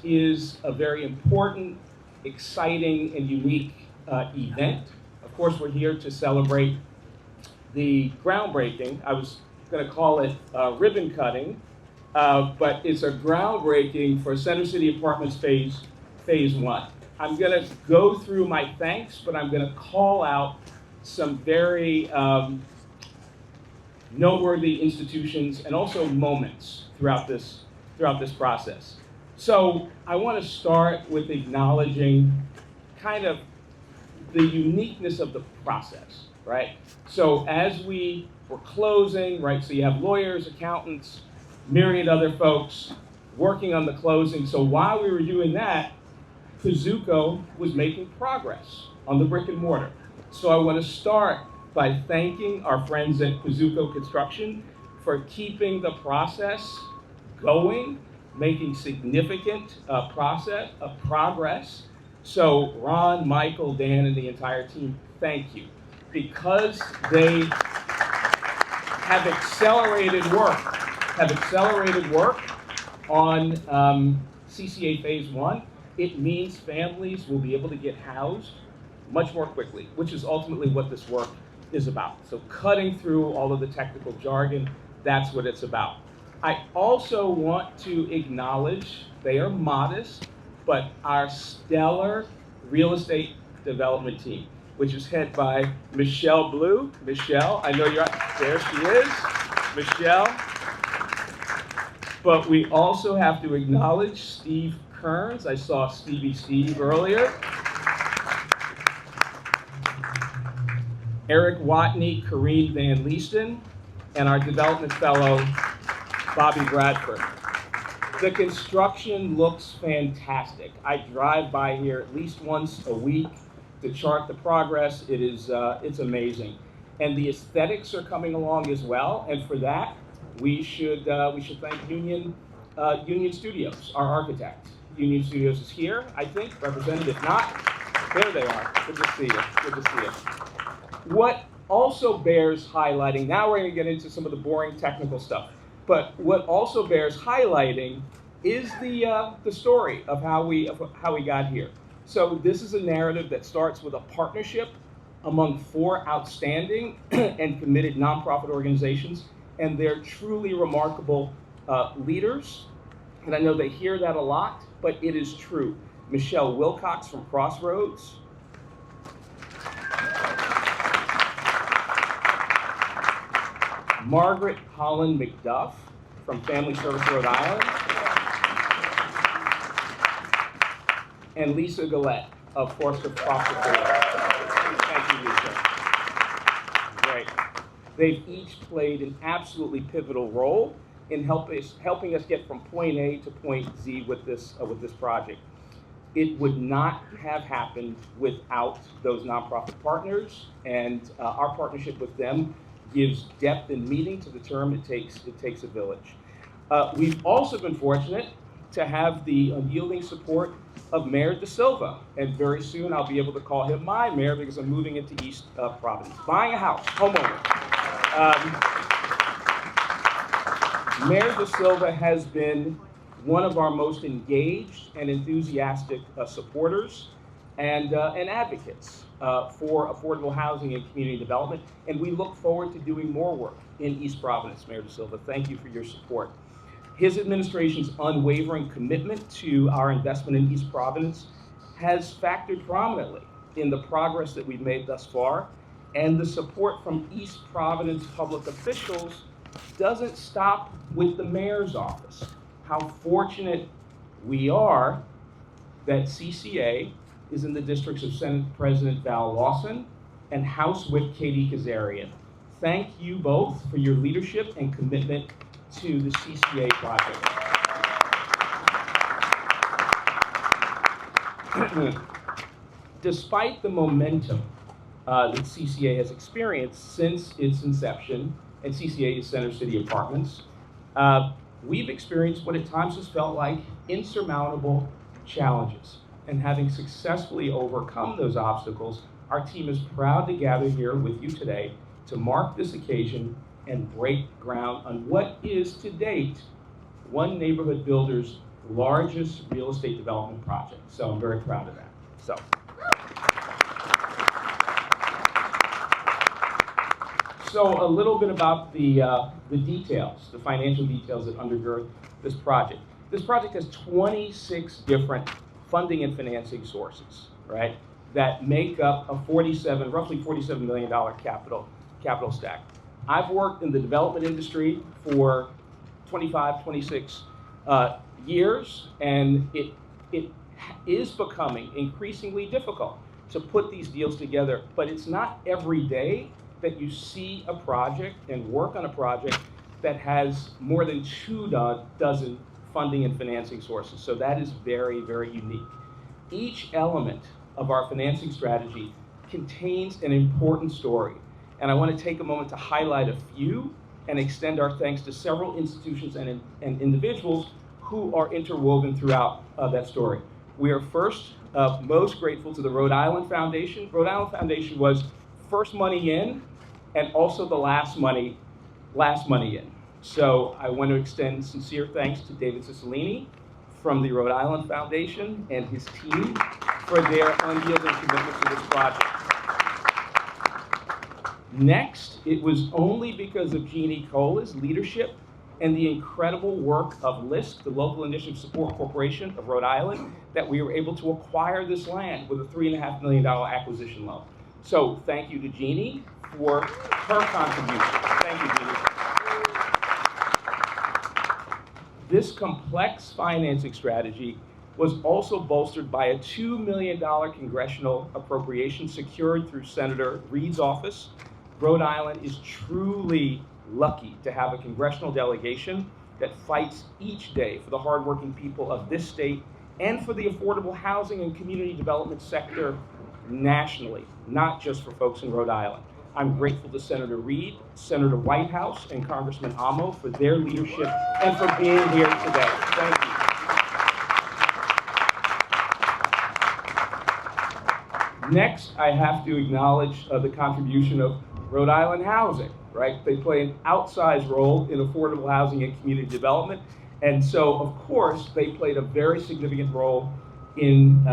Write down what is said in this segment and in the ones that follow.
is a very important, exciting, and unique event. Of course, we're here to celebrate the groundbreaking. I was going to call it ribbon cutting, but it's a groundbreaking for Center City Apartments Phase 1. I'm going to go through my thanks, but I'm going to call out some very noteworthy institutions and also moments throughout this process. So I want to start with acknowledging kind of the uniqueness of the process, right? So as we were closing, right, so you have lawyers, accountants, myriad other folks working on the closing. So while we were doing that, Pizzuko was making progress on the brick and mortar. So I want to start by thanking our friends at Pizzuko Construction for keeping the process going, making significant progress. So Ron, Michael, Dan, and the entire team, thank you. Because they have accelerated work on CCA Phase 1, it means families will be able to get housed much more quickly, which is ultimately what this work is about. So cutting through all of the technical jargon, that's what it's about. I also want to acknowledge, they are modest, but our stellar real estate development team, which is headed by Michelle Blue. Michelle, I know you're there, she is, Michelle. But we also have to acknowledge Steve Kearns. I saw Steve earlier. Eric Watney, Corrine Van Leesten, and our development fellow, Bobby Bradford. The construction looks fantastic. I drive by here at least once a week to chart the progress. It's amazing. And the aesthetics are coming along as well, and for that, we should thank Union Studios, our architect. Union Studios is here, I think, represented. If not, there they are. Good to see you. Good to see you. What also bears highlighting, now we're going to get into some of the boring technical stuff, but what also bears highlighting is the story of how we got here. So this is a narrative that starts with a partnership among 4 outstanding and committed nonprofit organizations, and they're truly remarkable leaders. And I know they hear that a lot, but it is true. Michelle Wilcox from Crossroads. Margaret Holland McDuff from Family Service Rhode Island. And Lisa Gillette of Forster Foster Care. Thank you, Lisa. Great. They've each played an absolutely pivotal role in helping us get from point A to point Z with this project. It would not have happened without those nonprofit partners, and our partnership with them gives depth and meaning to the term it takes a village. We've also been fortunate to have the unyielding support of Mayor De Silva, and very soon I'll be able to call him my mayor because I'm moving into East Providence, buying a house, homeowner. Mayor De Silva has been one of our most engaged and enthusiastic supporters and advocates for affordable housing and community development, and we look forward to doing more work in East Providence. Mayor De Silva, thank you for your support. His administration's unwavering commitment to our investment in East Providence has factored prominently in the progress that we've made thus far, and the support from East Providence public officials doesn't stop with the mayor's office. How fortunate we are that CCA is in the districts of Senate President Val Lawson and House Whip Katie Kazarian. Thank you both for your leadership and commitment to the CCA project. Despite the momentum that CCA has experienced since its inception, and CCA is Center City Apartments, we've experienced what at times has felt like insurmountable challenges. And having successfully overcome those obstacles, our team is proud to gather here with you today to mark this occasion and break ground on what is to date one neighborhood builder's largest real estate development project. So I'm very proud of that. So a little bit about the details, the financial details that undergird this project. This project has 26 different funding and financing sources, right, that make up a roughly $47 million capital stack. I've worked in the development industry for 25, 26 years, and it is becoming increasingly difficult to put these deals together, but it's not every day that you see a project and work on a project that has more than 24 funding and financing sources. So that is very, very unique. Each element of our financing strategy contains an important story. And I want to take a moment to highlight a few and extend our thanks to several institutions and individuals who are interwoven throughout that story. We are first most grateful to the Rhode Island Foundation. Rhode Island Foundation was first money in and also the last money in. So I want to extend sincere thanks to David Cicilline from the Rhode Island Foundation and his team for their unyielding commitment to this project. Next, it was only because of Jeannie Cola's leadership and the incredible work of LISC, the Local Initiative Support Corporation of Rhode Island, that we were able to acquire this land with a $3.5 million acquisition loan. So thank you to Jeannie for her contribution. Thank you, Jeannie. This complex financing strategy was also bolstered by a $2 million congressional appropriation secured through Senator Reed's office. Rhode Island is truly lucky to have a congressional delegation that fights each day for the hardworking people of this state and for the affordable housing and community development sector nationally, not just for folks in Rhode Island. I'm grateful to Senator Reed, Senator Whitehouse, and Congressman Amo for their leadership and for being here today. Thank you. Next, I have to acknowledge the contribution of Rhode Island Housing, right? They play an outsized role in affordable housing and community development. And so, of course, they played a very significant role in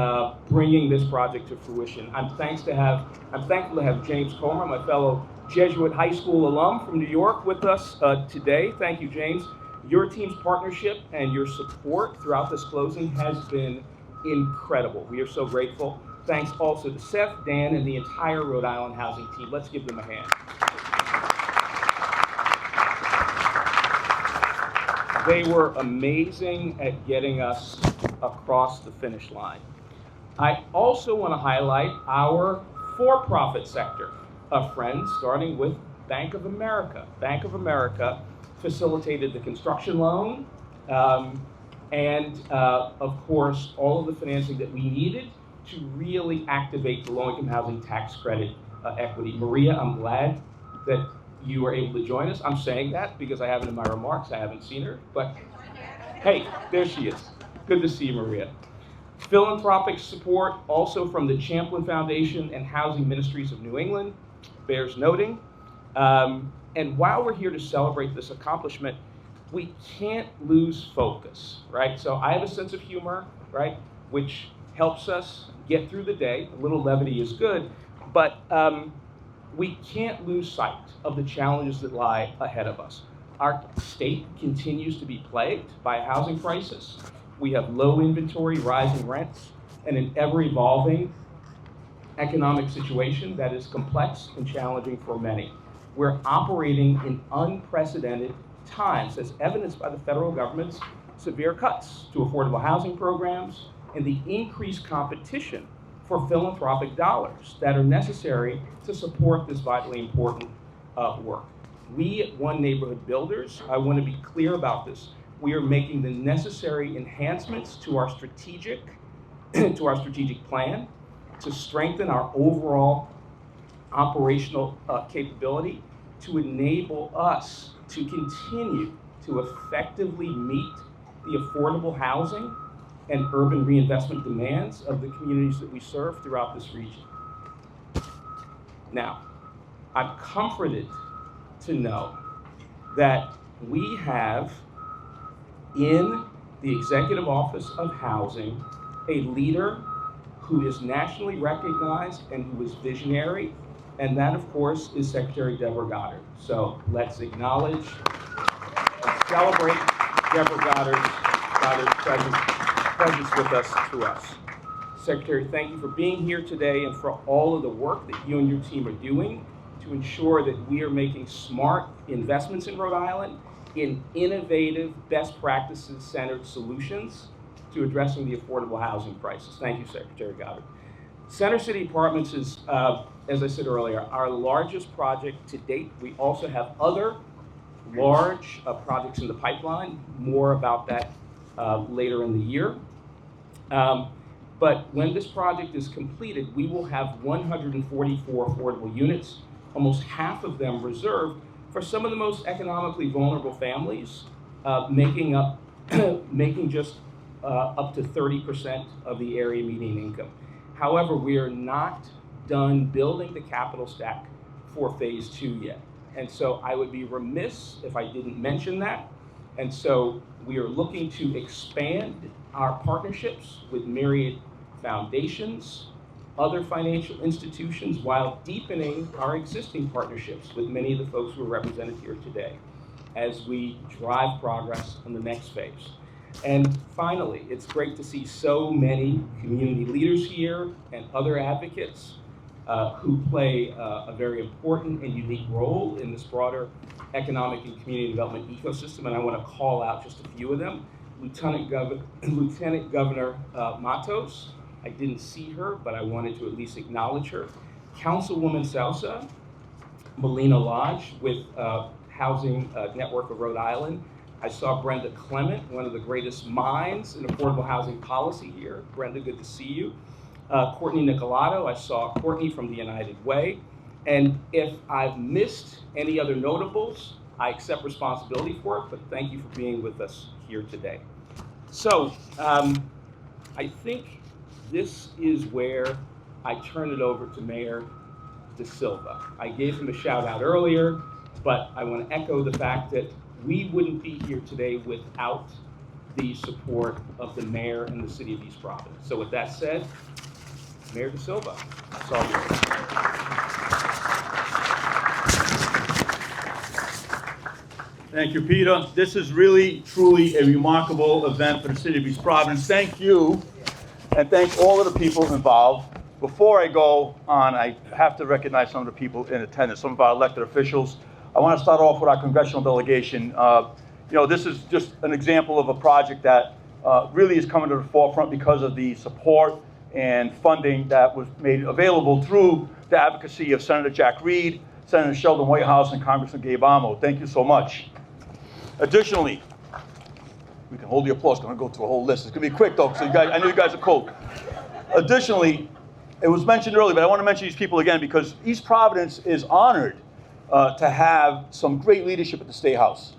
bringing this project to fruition. I'm thankful to have James Comer, my fellow Jesuit high school alum from New York, with us today. Thank you, James. Your team's partnership and your support throughout this closing has been incredible. We are so grateful. Thanks also to Seth, Dan, and the entire Rhode Island Housing team. Let's give them a hand. They were amazing at getting us across the finish line. I also want to highlight our for-profit sector of friends, starting with Bank of America. Bank of America facilitated the construction loan and, of course, all of the financing that we needed to really activate the low-income housing tax credit equity. Maria, I'm glad that you were able to join us. I'm saying that because I have it in my remarks. I haven't seen her, but hey, there she is. Good to see you, Maria. Philanthropic support also from the Champlin Foundation and Housing Ministries of New England bears noting. And while we're here to celebrate this accomplishment, we can't lose focus, right? So I have a sense of humor, right, which helps us get through the day. A little levity is good, but we can't lose sight of the challenges that lie ahead of us. Our state continues to be plagued by a housing crisis. We have low inventory, rising rents, and an ever-evolving economic situation that is complex and challenging for many. We're operating in unprecedented times, as evidenced by the federal government's severe cuts to affordable housing programs and the increased competition for philanthropic dollars that are necessary to support this vitally important work. We at One Neighborhood Builders, I want to be clear about this. We are making the necessary enhancements to our strategic plan to strengthen our overall operational capability to enable us to continue to effectively meet the affordable housing and urban reinvestment demands of the communities that we serve throughout this region. Now, I'm comforted to know that we have in the Executive Office of Housing, a leader who is nationally recognized and who is visionary, and that, of course, is Secretary Deborah Goddard. So let's acknowledge and celebrate Deborah Goddard's presence with us to us. Secretary, thank you for being here today and for all of the work that you and your team are doing to ensure that we are making smart investments in Rhode Island in innovative, best practices centered solutions to addressing the affordable housing crisis. Thank you, Secretary Goddard. Center City Apartments is, as I said earlier, our largest project to date. We also have other large projects in the pipeline. More about that later in the year. But when this project is completed, we will have 144 affordable units, almost half of them reserved for some of the most economically vulnerable families, making just up to 30% of the area median income. However, we are not done building the capital stack for phase 2 yet. And so I would be remiss if I didn't mention that. And so we are looking to expand our partnerships with myriad foundations, other financial institutions, while deepening our existing partnerships with many of the folks who are represented here today as we drive progress on the next phase. And finally, it's great to see so many community leaders here and other advocates who play a very important and unique role in this broader economic and community development ecosystem. And I want to call out just a few of them. Lieutenant Governor Matos. I didn't see her, but I wanted to at least acknowledge her. Councilwoman Sousa, Melina Lodge with Housing Network of Rhode Island. I saw Brenda Clement, one of the greatest minds in affordable housing policy here. Brenda, good to see you. Courtney Nicolato, I saw Courtney from the United Way. And if I've missed any other notables, I accept responsibility for it, but thank you for being with us here today. So I think this is where I turn it over to Mayor De Silva. I gave him a shout out earlier, but I want to echo the fact that we wouldn't be here today without the support of the mayor and the city of East Providence. So with that said, Mayor De Silva, it's all yours. Thank you, Peter. This is really, truly a remarkable event for the city of East Providence. Thank you, and thank all of the people involved. Before I go on, I have to recognize some of the people in attendance, some of our elected officials. I want to start off with our congressional delegation. This is just an example of a project that really is coming to the forefront because of the support and funding that was made available through the advocacy of Senator Jack Reed, Senator Sheldon Whitehouse, and Congressman Gabe Amo. Thank you so much. Additionally, we can hold the applause. I'm going to go through a whole list. It's going to be quick, though, so I know you guys are cold. Additionally, it was mentioned earlier, but I want to mention these people again because East Providence is honored to have some great leadership at the State House.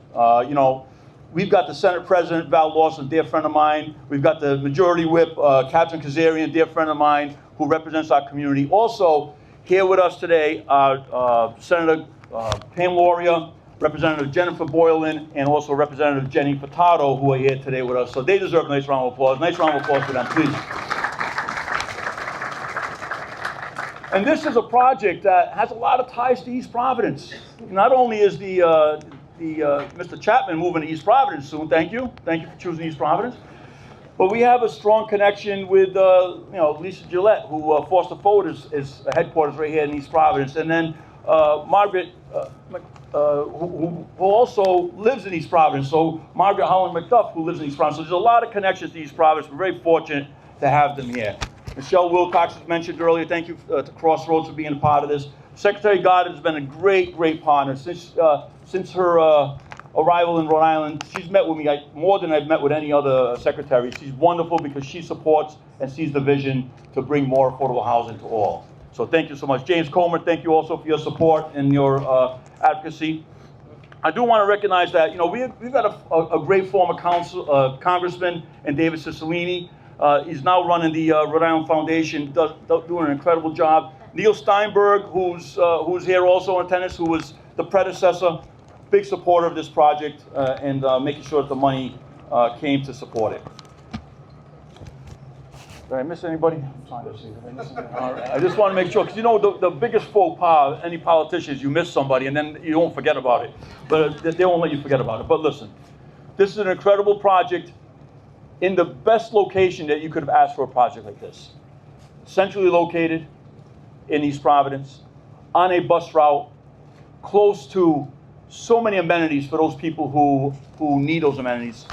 We've got the Senate President, Val Lawson, dear friend of mine. We've got the Majority Whip, Catherine Kazarian, dear friend of mine, who represents our community. Also, here with us today are Senator Pam Loria, Representative Jennifer Boylan, and also Representative Jenny Furtado, who are here today with us. So they deserve a nice round of applause. Nice round of applause for them, please. And this is a project that has a lot of ties to East Providence. Not only is Mr. Chapman moving to East Providence soon, thank you for choosing East Providence, but we have a strong connection with Lisa Gillette, who Foster Forward is headquarters right here in East Providence, and then Margaret, who also lives in East Providence. So Margaret Holland McDuff, who lives in East Providence. So there's a lot of connections to East Providence. We're very fortunate to have them here. Michelle Wilcox was mentioned earlier. Thank you to Crossroads for being a part of this. Secretary Goddard has been a great partner since her arrival in Rhode Island. She's met with me more than I've met with any other secretary. She's wonderful because she supports and sees the vision to bring more affordable housing to all. So thank you so much. James Comer, thank you also for your support and your advocacy. I do want to recognize that we've got a great former congressman in David Cicilline. He's now running the Rhode Island Foundation, doing an incredible job. Neil Steinberg, who's here also in attendance, who was the predecessor, big supporter of this project and making sure that the money came to support it. Did I miss anybody? I'm trying to see. Did I miss anybody? All right. I just want to make sure, because you know the biggest faux pas, any politician, is you miss somebody and then you won't forget about it. But they won't let you forget about it. But listen, this is an incredible project in the best location that you could have asked for a project like this. Centrally located in East Providence, on a bus route, close to so many amenities for those people who need those amenities.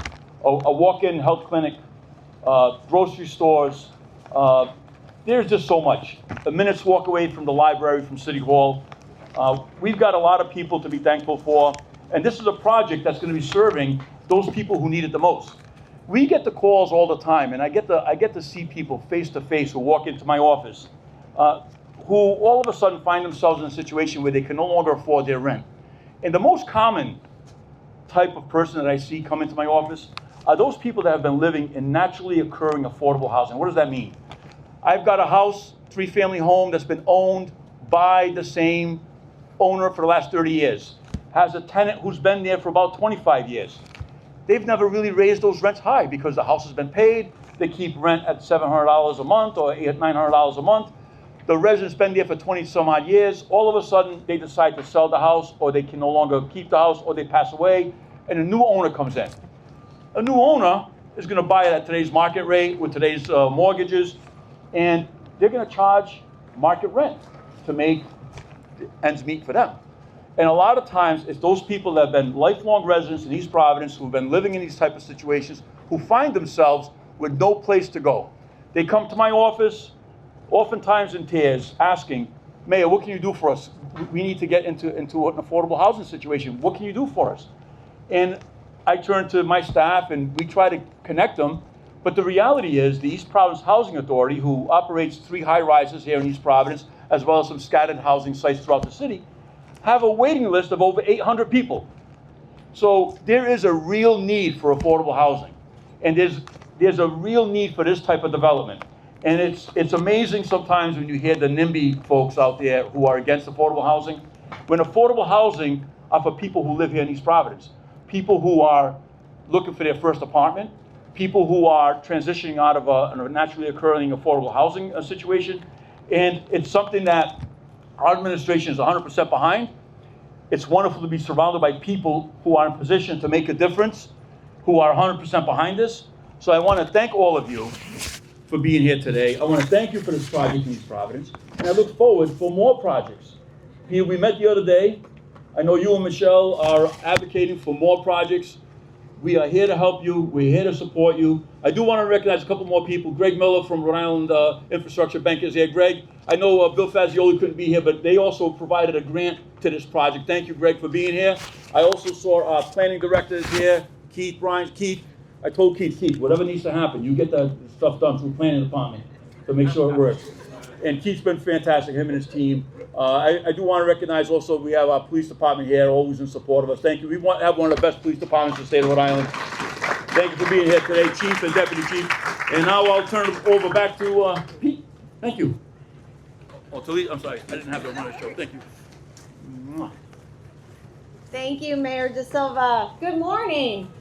A walk-in health clinic, grocery stores. There's just so much. A minute's walk away from the library, from City Hall. We've got a lot of people to be thankful for. And this is a project that's going to be serving those people who need it the most. We get the calls all the time, and I get to see people face to face who walk into my office, who all of a sudden find themselves in a situation where they can no longer afford their rent. And the most common type of person that I see come into my office are those people that have been living in naturally occurring affordable housing. What does that mean? I've got a house, 3-family home that's been owned by the same owner for the last 30 years. Has a tenant who's been there for about 25 years. They've never really raised those rents high because the house has been paid. They keep rent at $700 a month or $900 a month. The resident's been there for 20 some odd years. All of a sudden, they decide to sell the house, or they can no longer keep the house, or they pass away, and a new owner comes in. A new owner is going to buy it at today's market rate with today's mortgages, and they're going to charge market rent to make ends meet for them. And a lot of times, it's those people that have been lifelong residents in East Providence who've been living in these type of situations who find themselves with no place to go. They come to my office, oftentimes in tears, asking, Mayor, what can you do for us? We need to get into an affordable housing situation. What can you do for us? And I turn to my staff and we try to connect them. But the reality is the East Providence Housing Authority, who operates 3 high-rises here in East Providence, as well as some scattered housing sites throughout the city, have a waiting list of over 800 people. So there is a real need for affordable housing. And there's a real need for this type of development. And it's amazing sometimes when you hear the NIMBY folks out there who are against affordable housing. When affordable housing are for people who live here in East Providence, people who are looking for their first apartment, people who are transitioning out of a naturally occurring affordable housing situation. And it's something that our administration is 100% behind. It's wonderful to be surrounded by people who are in position to make a difference, who are 100% behind this. So I want to thank all of you for being here today. I want to thank you for this project in East Providence, and I look forward for more projects. Peter, we met the other day. I know you and Michelle are advocating for more projects. We are here to help you. We're here to support you. I do want to recognize a couple more people. Greg Miller from Rhode Island Infrastructure Bank is here. Greg, I know Bill Fazioli couldn't be here, but they also provided a grant to this project. Thank you, Greg, for being here. I also saw our planning director is here, Keith Bryan. Keith, I told Keith, whatever needs to happen, you get that stuff done through planning department to make sure it works. And Keith's been fantastic, him and his team. I do want to recognize also we have our police department here, always in support of us. Thank you. We have one of the best police departments in the state of Rhode Island. Thank you for being here today, Chief and Deputy Chief. And now I'll turn it over back to Pete. Thank you. Oh, to Lee, I'm sorry, I didn't have that on the show. Thank you. Thank you, Mayor De Silva. Good morning.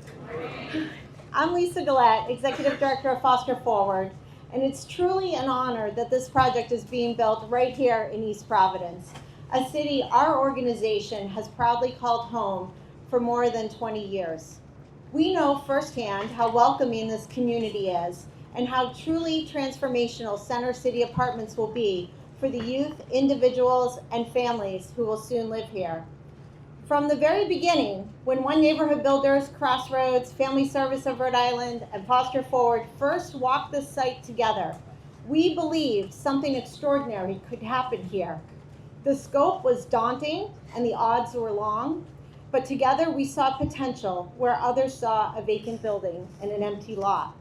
I'm Lisa Gillette, Executive Director of Foster Forward, and it's truly an honor that this project is being built right here in East Providence, a city our organization has proudly called home for more than 20 years. We know firsthand how welcoming this community is and how truly transformational Center City Apartments will be for the youth, individuals, and families who will soon live here. From the very beginning, when One Neighborhood Builders, Crossroads, Family Service of Rhode Island, and Foster Forward first walked this site together, we believed something extraordinary could happen here. The scope was daunting and the odds were long, but together we saw potential where others saw a vacant building and an empty lot.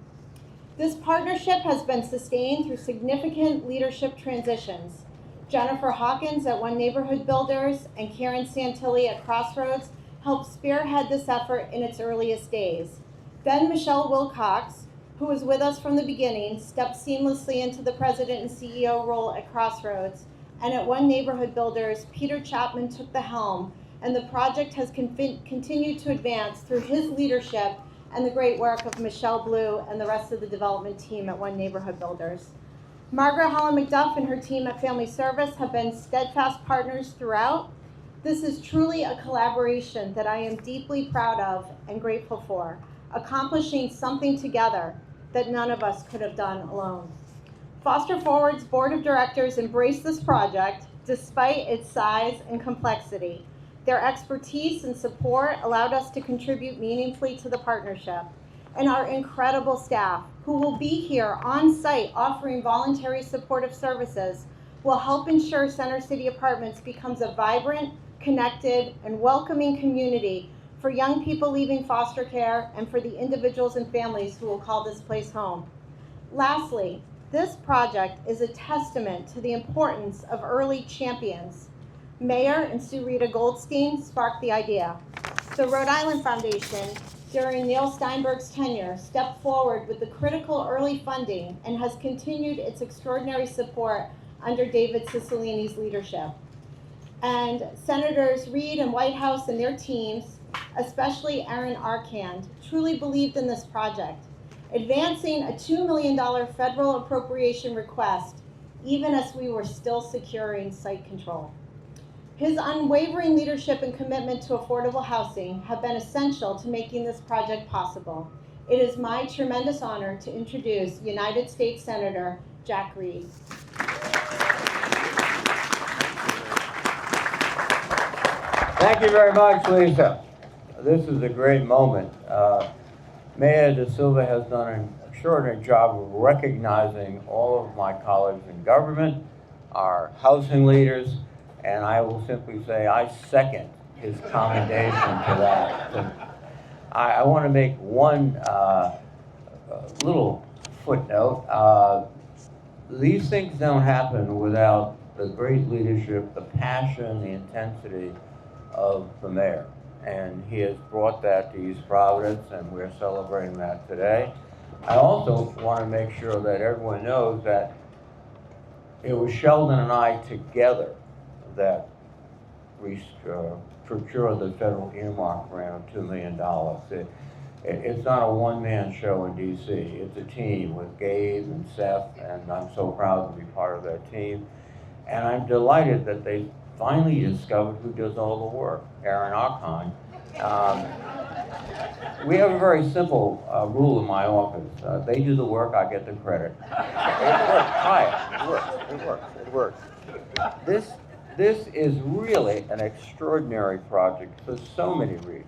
This partnership has been sustained through significant leadership transitions. Jennifer Hawkins at One Neighborhood Builders and Karen Santilli at Crossroads helped spearhead this effort in its earliest days. Then Michelle Wilcox, who was with us from the beginning, stepped seamlessly into the president and CEO role at Crossroads. And at One Neighborhood Builders, Peter Chapman took the helm, and the project has continued to advance through his leadership and the great work of Michelle Blue and the rest of the development team at One Neighborhood Builders. Margaret Holland McDuff and her team at Family Service have been steadfast partners throughout. This is truly a collaboration that I am deeply proud of and grateful for, accomplishing something together that none of us could have done alone. Foster Forward's Board of Directors embraced this project despite its size and complexity. Their expertise and support allowed us to contribute meaningfully to the partnership. And our incredible staff, who will be here on site offering voluntary supportive services, will help ensure Center City Apartments becomes a vibrant, connected, and welcoming community for young people leaving foster care and for the individuals and families who will call this place home. Lastly, this project is a testament to the importance of early champions. Mayor and Sue Rita Goldstein sparked the idea. The Rhode Island Foundation, during Neil Steinberg's tenure, stepped forward with the critical early funding and has continued its extraordinary support under David Cicilline's leadership. And Senators Reid and Whitehouse and their teams, especially Aaron Arcand, truly believed in this project, advancing a $2 million federal appropriation request, even as we were still securing site control. His unwavering leadership and commitment to affordable housing have been essential to making this project possible. It is my tremendous honor to introduce United States Senator Jack Reed. Thank you very much, Lisa. This is a great moment. Mayor De Silva has done an extraordinary job of recognizing all of my colleagues in government, our housing leaders, and I will simply say I second his commendation to that. So I want to make one little footnote. These things don't happen without the great leadership, the passion, the intensity of the mayor. And he has brought that to East Providence, and we're celebrating that today. I also want to make sure that everyone knows that it was Sheldon and I together that we procured the federal earmark grant of $2 million. It's not a one-man show in DC. It's a team with Gabe and Seth, and I'm so proud to be part of that team. And I'm delighted that they finally discovered who does all the work, Aaron Arcand. We have a very simple rule in my office. They do the work, I get the credit. It works. Try it. It works. This is really an extraordinary project for so many reasons.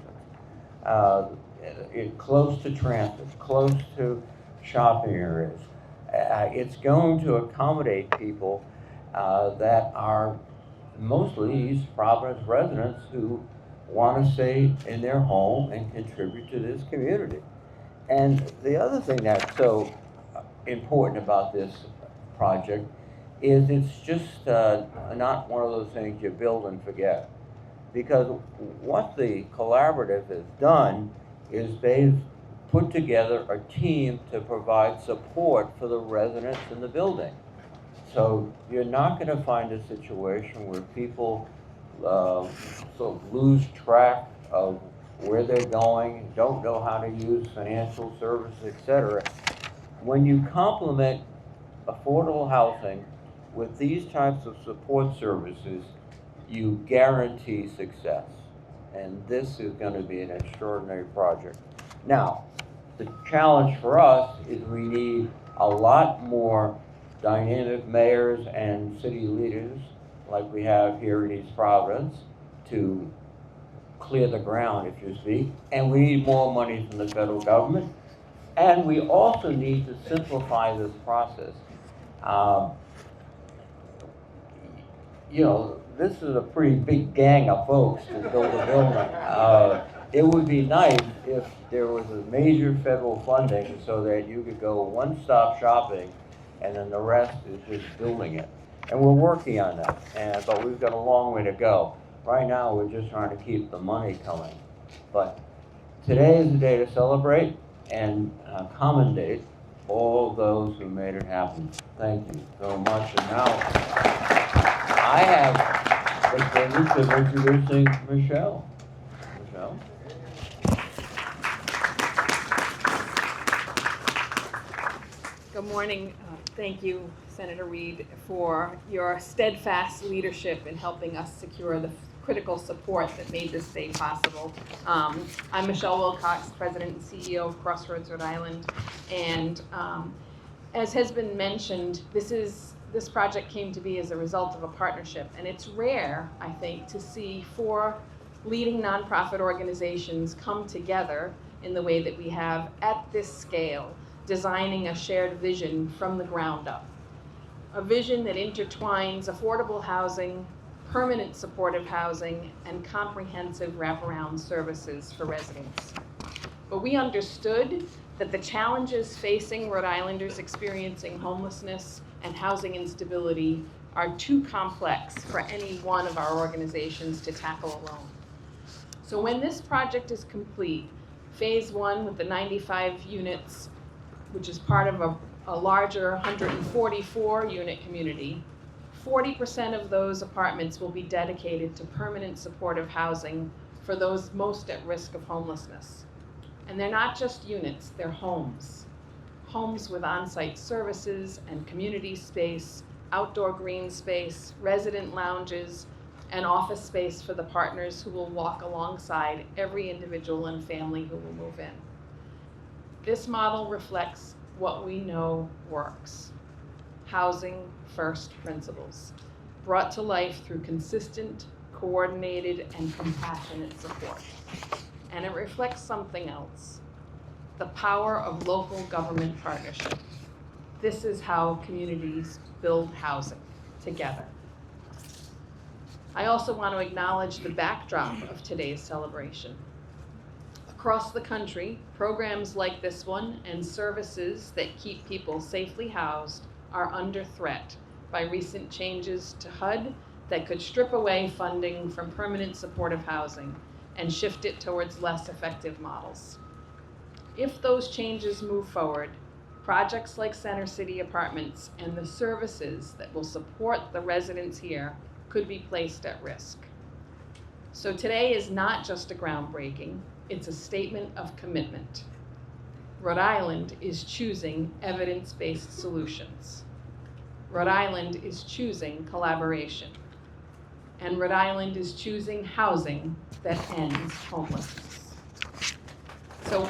It's close to transit, close to shopping areas. It's going to accommodate people that are mostly East Providence residents who want to stay in their home and contribute to this community. And the other thing that's so important about this project is it's just not one of those things you build and forget. Because what the collaborative has done is they've put together a team to provide support for the residents in the building. So you're not going to find a situation where people sort of lose track of where they're going, don't know how to use financial services, etc. When you complement affordable housing with these types of support services, you guarantee success. And this is going to be an extraordinary project. Now, the challenge for us is we need a lot more dynamic mayors and city leaders like we have here in East Providence to clear the ground, if you speak. And we need more money from the federal government. And we also need to simplify this process. This is a pretty big gang of folks to build a building. It would be nice if there was a major federal funding so that you could go one-stop shopping and then the rest is just building it. And we're working on that, but we've got a long way to go. Right now, we're just trying to keep the money coming. But today is the day to celebrate and commendate all those who made it happen. Thank you so much. And now, I have the privilege of introducing Michelle. Michelle? Good morning. Thank you, Senator Reed, for your steadfast leadership in helping us secure the critical support that made this day possible. I'm Michelle Wilcox, President and CEO of Crossroads Rhode Island, and as has been mentioned, this project came to be as a result of a partnership, and it's rare, I think, to see 4 leading nonprofit organizations come together in the way that we have at this scale, designing a shared vision from the ground up. A vision that intertwines affordable housing, permanent supportive housing, and comprehensive wraparound services for residents. But we understood that the challenges facing Rhode Islanders experiencing homelessness and housing instability are too complex for any one of our organizations to tackle alone. So when this project is complete, phase 1 with the 95 units, which is part of a larger 144 unit community, 40% of those apartments will be dedicated to permanent supportive housing for those most at risk of homelessness. And they're not just units, they're homes. Homes with on-site services and community space, outdoor green space, resident lounges, and office space for the partners who will walk alongside every individual and family who will move in. This model reflects what we know works. Housing first principles, brought to life through consistent, coordinated, and compassionate support. And it reflects something else, the power of local government partnership. This is how communities build housing together. I also want to acknowledge the backdrop of today's celebration. Across the country, programs like this one and services that keep people safely housed are under threat by recent changes to HUD that could strip away funding from permanent supportive housing and shift it towards less effective models. If those changes move forward, projects like Center City Apartments and the services that will support the residents here could be placed at risk. So today is not just a groundbreaking, it's a statement of commitment. Rhode Island is choosing evidence-based solutions. Rhode Island is choosing collaboration. And Rhode Island is choosing housing that ends homelessness. So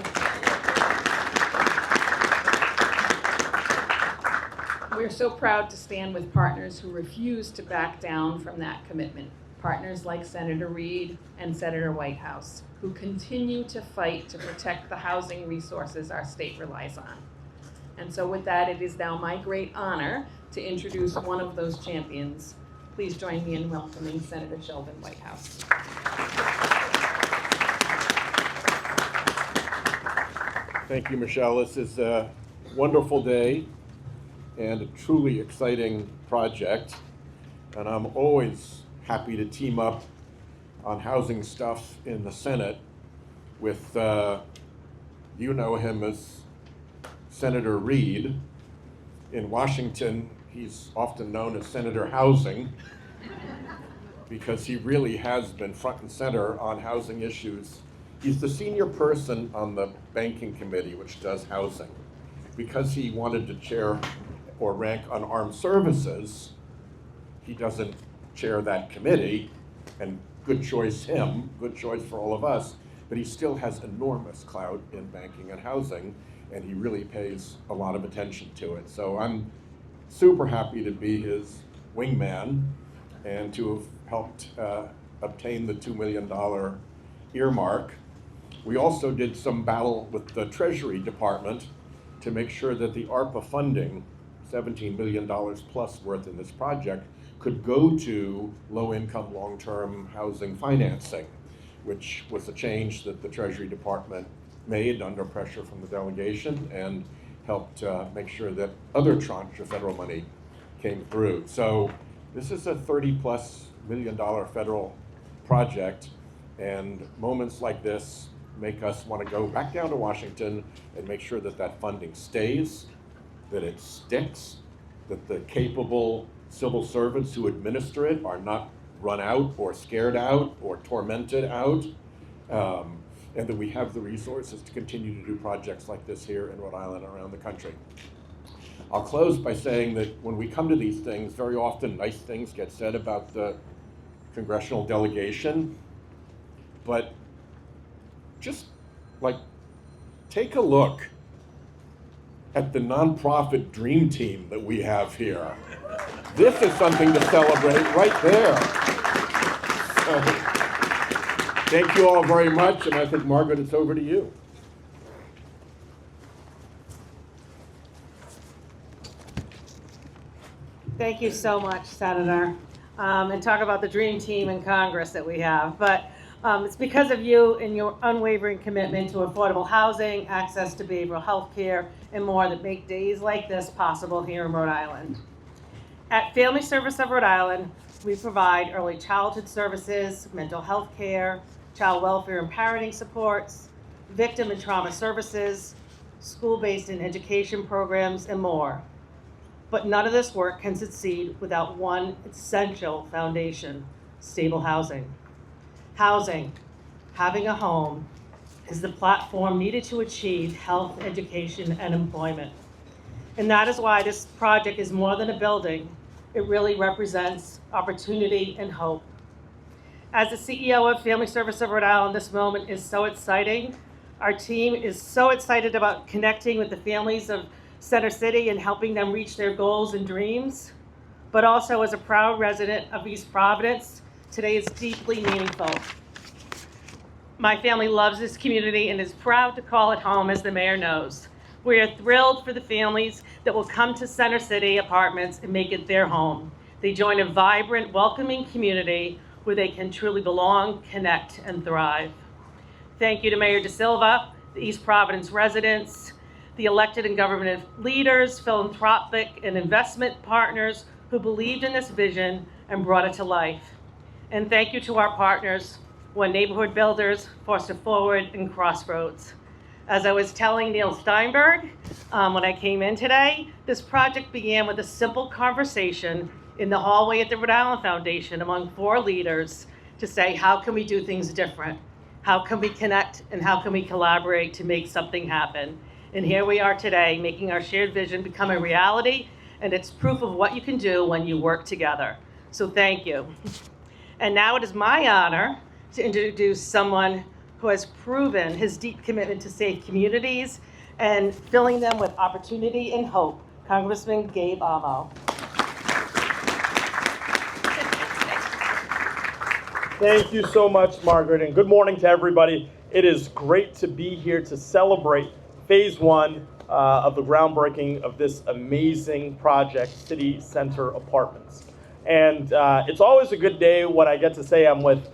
we're so proud to stand with partners who refuse to back down from that commitment. Partners like Senator Reed and Senator Whitehouse, who continue to fight to protect the housing resources our state relies on. And so with that, it is now my great honor to introduce one of those champions. Please join me in welcoming Senator Sheldon Whitehouse. Thank you, Michelle. This is a wonderful day and a truly exciting project. And I'm always happy to team up on housing stuff in the Senate with, you know him as Senator Reed. In Washington, he's often known as Senator Housing because he really has been front and center on housing issues. He's the senior person on the banking committee, which does housing. Because he wanted to chair or rank on armed services, he doesn't chair that committee, and good choice him, good choice for all of us, but he still has enormous clout in banking and housing, and he really pays a lot of attention to it. So I'm super happy to be his wingman and to have helped obtain the $2 million earmark. We also did some battle with the Treasury Department to make sure that the ARPA funding, $17 million plus worth in this project, could go to low-income, long-term housing financing, which was a change that the Treasury Department made under pressure from the delegation and helped make sure that other tranche of federal money came through. So this is a $30+ million federal project, and moments like this make us want to go back down to Washington and make sure that that funding stays, that it sticks, that the capable civil servants who administer it are not run out or scared out or tormented out, and that we have the resources to continue to do projects like this here in Rhode Island and around the country. I'll close by saying that when we come to these things, very often nice things get said about the congressional delegation, but just like take a look at the nonprofit dream team that we have here. This is something to celebrate right there. So, thank you all very much, and I think, Margaret, it's over to you. Thank you so much, Senator. And talk about the dream team in Congress that we have. But it's because of you and your unwavering commitment to affordable housing, access to behavioral health care, and more that make days like this possible here in Rhode Island. At Family Service of Rhode Island, we provide early childhood services, mental health care, child welfare and parenting supports, victim and trauma services, school-based and education programs, and more. But none of this work can succeed without one essential foundation: stable housing. Housing, having a home, is the platform needed to achieve health, education, and employment. And that is why this project is more than a building. It really represents opportunity and hope. As the CEO of Family Service of Rhode Island, this moment is so exciting. Our team is so excited about connecting with the families of Center City and helping them reach their goals and dreams. But also, as a proud resident of East Providence, today is deeply meaningful. My family loves this community and is proud to call it home, as the mayor knows. We are thrilled for the families that will come to Center City Apartments and make it their home. They join a vibrant, welcoming community where they can truly belong, connect, and thrive. Thank you to Mayor DeSilva, the East Providence residents, the elected and government leaders, philanthropic and investment partners who believed in this vision and brought it to life. And thank you to our partners, One Neighborhood Builders, Foster Forward, and Crossroads. As I was telling Neil Steinberg when I came in today, this project began with a simple conversation in the hallway at the Rhode Island Foundation among 4 leaders to say, how can we do things different? How can we connect and how can we collaborate to make something happen? And here we are today, making our shared vision become a reality, and it's proof of what you can do when you work together. So thank you. And now it is my honor to introduce someone who has proven his deep commitment to safe communities and filling them with opportunity and hope, Congressman Gabe Amo. Thank you so much, Margaret, and good morning to everybody. It is great to be here to celebrate Phase 1 of the groundbreaking of this amazing project, City Center Apartments. And it's always a good day when I get to say I'm with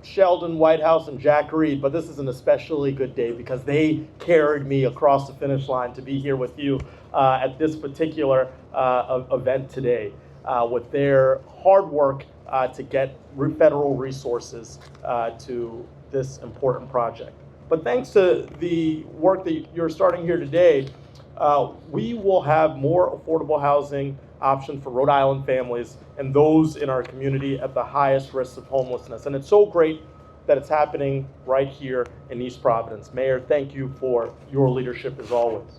Sheldon Whitehouse and Jack Reed, but this is an especially good day because they carried me across the finish line to be here with you at this particular event today with their hard work to get federal resources to this important project. But thanks to the work that you're starting here today, we will have more affordable housing options for Rhode Island families and those in our community at the highest risk of homelessness. And it's so great that it's happening right here in East Providence. Mayor, thank you for your leadership as always.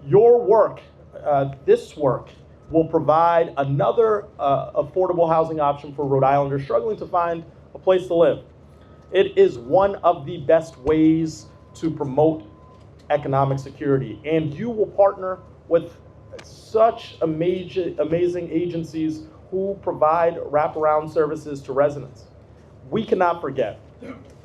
Your work, this work, will provide another affordable housing option for Rhode Islanders struggling to find a place to live. It is one of the best ways to promote economic security, and you will partner with such amazing agencies who provide wraparound services to residents. We cannot forget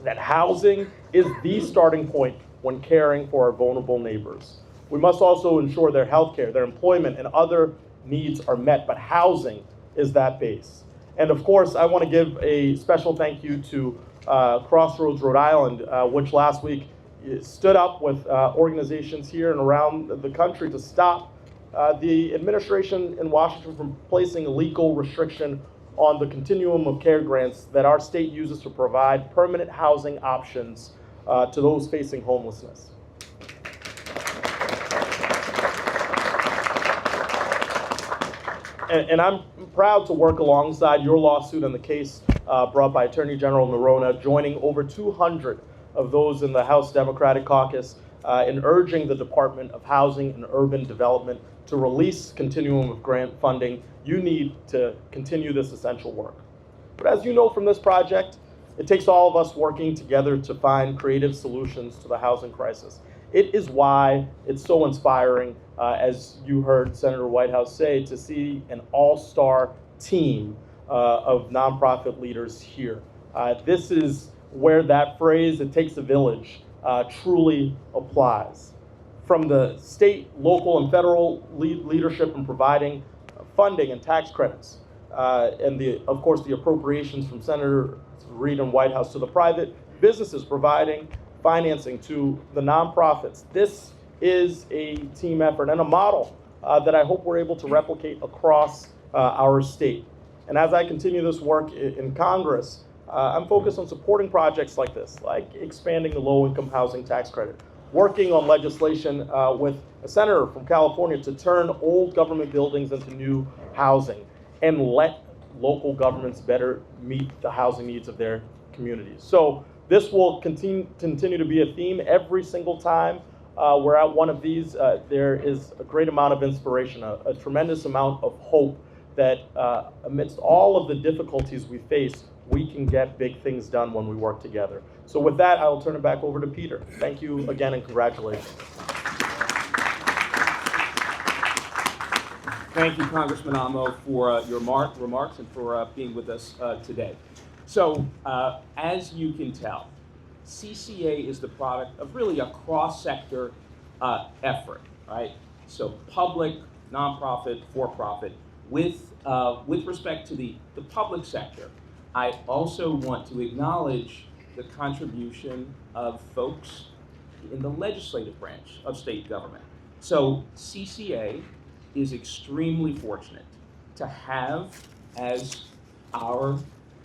that housing is the starting point when caring for our vulnerable neighbors. We must also ensure their health care, their employment, and other needs are met, but housing is that base. And of course, I want to give a special thank you to Crossroads Rhode Island, which last week stood up with organizations here and around the country to stop the administration in Washington from placing a legal restriction on the continuum of care grants that our state uses to provide permanent housing options to those facing homelessness. And I'm proud to work alongside your lawsuit and the case brought by Attorney General Nerona, joining over 200 of those in the House Democratic Caucus in urging the Department of Housing and Urban Development to release continuum of grant funding you need to continue this essential work. But as you know from this project, it takes all of us working together to find creative solutions to the housing crisis. It is why it's so inspiring, as you heard Senator Whitehouse say, to see an all-star team of nonprofit leaders here. This is where that phrase, "it takes a village," truly applies. From the state, local, and federal leadership in providing funding and tax credits, and of course the appropriations from Senator Reid and Whitehouse, to the private businesses providing financing to the nonprofits. This is a team effort and a model that I hope we're able to replicate across our state. And as I continue this work in Congress, I'm focused on supporting projects like this, like expanding the low-income housing tax credit, working on legislation with a senator from California to turn old government buildings into new housing and let local governments better meet the housing needs of their communities. So this will continue to be a theme every single time we're at one of these. There is a great amount of inspiration, a tremendous amount of hope that amidst all of the difficulties we face, we can get big things done when we work together. So with that, I will turn it back over to Peter. Thank you again and congratulations. Thank you, Congressman Amo, for your remarks and for being with us today. So, as you can tell, CCA is the product of really a cross-sector effort, right? So public, nonprofit, for-profit. With respect to the public sector, I also want to acknowledge the contribution of folks in the legislative branch of state government. So CCA is extremely fortunate to have as our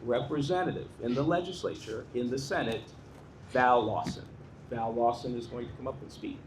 representative in the legislature, in the Senate, Val Lawson. Val Lawson is going to come up and speak.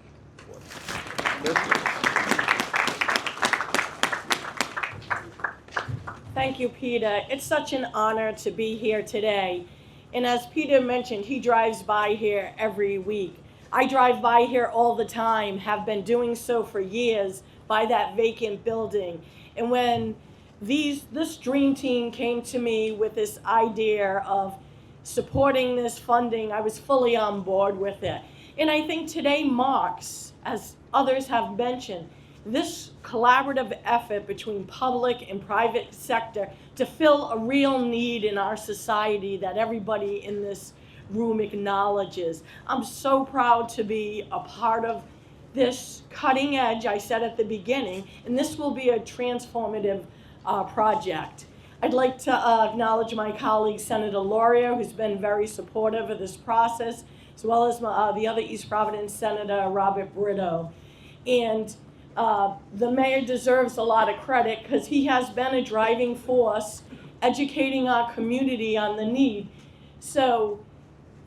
Thank you, Peter. It's such an honor to be here today. And as Peter mentioned, he drives by here every week. I drive by here all the time, have been doing so for years, by that vacant building. And when this dream team came to me with this idea of supporting this funding, I was fully on board with it. And I think today marks, as others have mentioned, this collaborative effort between public and private sector to fill a real need in our society that everybody in this room acknowledges. I'm so proud to be a part of this cutting edge, I said at the beginning, and this will be a transformative project. I'd like to acknowledge my colleague, Senator Laurier, who's been very supportive of this process, as well as the other East Providence Senator, Robert Brito. And the mayor deserves a lot of credit because he has been a driving force educating our community on the need. So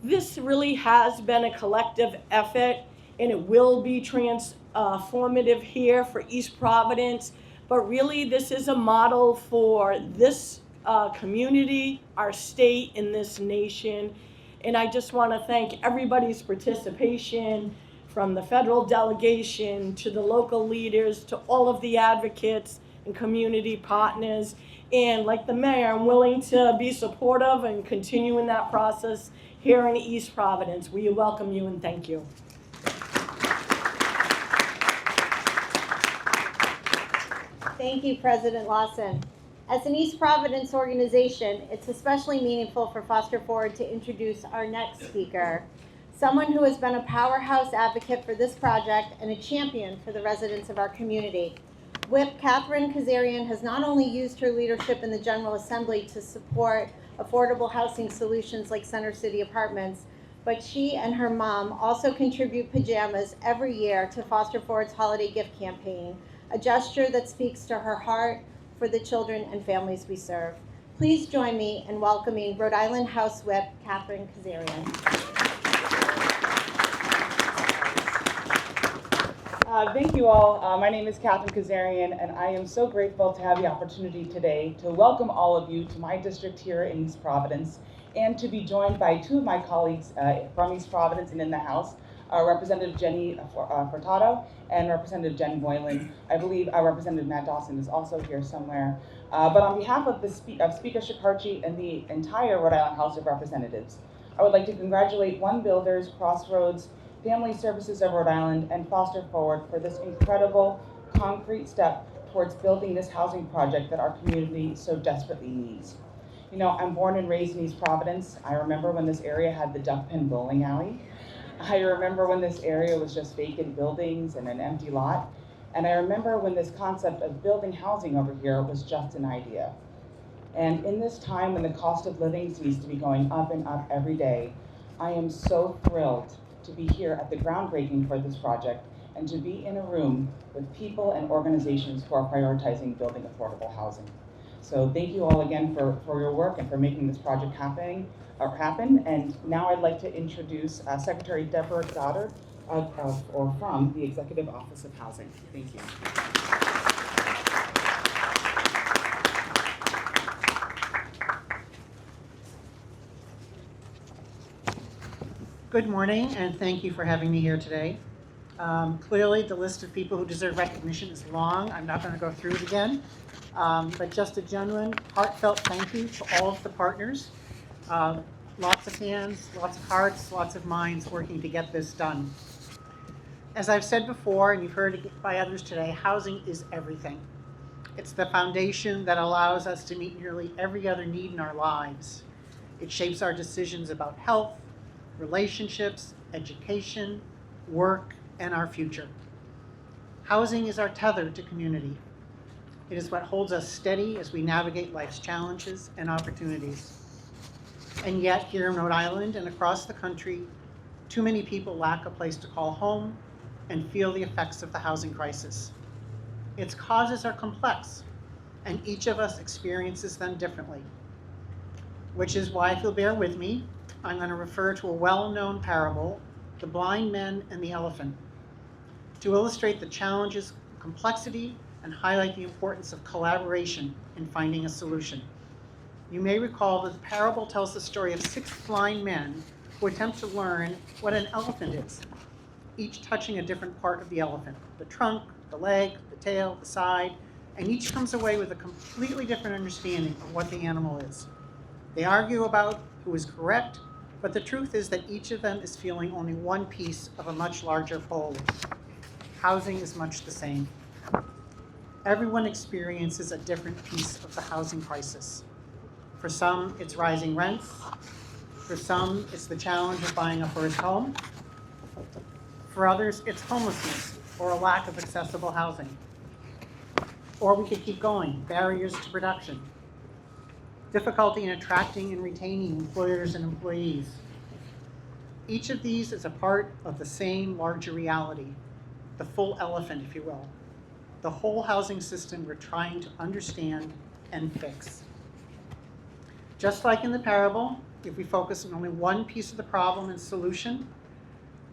this really has been a collective effort, and it will be transformative here for East Providence. But really, this is a model for this community, our state, and this nation. And I just want to thank everybody's participation, from the federal delegation to the local leaders to all of the advocates and community partners. And like the mayor, I'm willing to be supportive and continue in that process here in East Providence. We welcome you and thank you. Thank you, President Lawson. As an East Providence organization, it's especially meaningful for Foster Forward to introduce our next speaker, someone who has been a powerhouse advocate for this project and a champion for the residents of our community. Whip Catherine Kazarian has not only used her leadership in the General Assembly to support affordable housing solutions like Center City Apartments, but she and her mom also contribute pajamas every year to Foster Forward's holiday gift campaign, a gesture that speaks to her heart for the children and families we serve. Please join me in welcoming Rhode Island House Whip Catherine Kazarian. Thank you all. My name is Catherine Kazarian, and I am so grateful to have the opportunity today to welcome all of you to my district here in East Providence, and to be joined by two of my colleagues from East Providence and in the House, Representative Jenny Furtado and Representative Jen Boylan. I believe Representative Matt Dawson is also here somewhere. But on behalf of Speaker Shikarchi and the entire Rhode Island House of Representatives, I would like to congratulate One Builders, Crossroads, Family Services of Rhode Island, and Foster Forward for this incredible concrete step towards building this housing project that our community so desperately needs. You know, I'm born and raised in East Providence. I remember when this area had the duck pin bowling alley. I remember when this area was just vacant buildings and an empty lot. And I remember when this concept of building housing over here was just an idea. And in this time when the cost of living seems to be going up and up every day, I am so thrilled to be here at the groundbreaking for this project and to be in a room with people and organizations who are prioritizing building affordable housing. So thank you all again for your work and for making this project happen. And now I'd like to introduce Secretary Deborah Goddard from the Executive Office of Housing. Thank you. Good morning, and thank you for having me here today. Clearly, the list of people who deserve recognition is long. I'm not going to go through it again, but just a genuine, heartfelt thank you to all of the partners. Lots of hands, lots of hearts, lots of minds working to get this done. As I've said before, and you've heard it by others today, housing is everything. It's the foundation that allows us to meet nearly every other need in our lives. It shapes our decisions about health, relationships, education, work, and our future. Housing is our tether to community. It is what holds us steady as we navigate life's challenges and opportunities. And yet, here in Rhode Island and across the country, too many people lack a place to call home and feel the effects of the housing crisis. Its causes are complex, and each of us experiences them differently. Which is why, if you'll bear with me, I'm going to refer to a well-known parable, The Blind Men and the Elephant, to illustrate the challenges, complexity, and highlight the importance of collaboration in finding a solution. You may recall that the parable tells the story of 6 blind men who attempt to learn what an elephant is, each touching a different part of the elephant, the trunk, the leg, the tail, the side, and each comes away with a completely different understanding of what the animal is. They argue about who is correct, but the truth is that each of them is feeling only one piece of a much larger whole. Housing is much the same. Everyone experiences a different piece of the housing crisis. For some, it's rising rents. For some, it's the challenge of buying a first home. For others, it's homelessness or a lack of accessible housing. Or we could keep going, barriers to production, difficulty in attracting and retaining employers and employees. Each of these is a part of the same larger reality, the full elephant, if you will, the whole housing system we're trying to understand and fix. Just like in the parable, if we focus on only one piece of the problem and solution,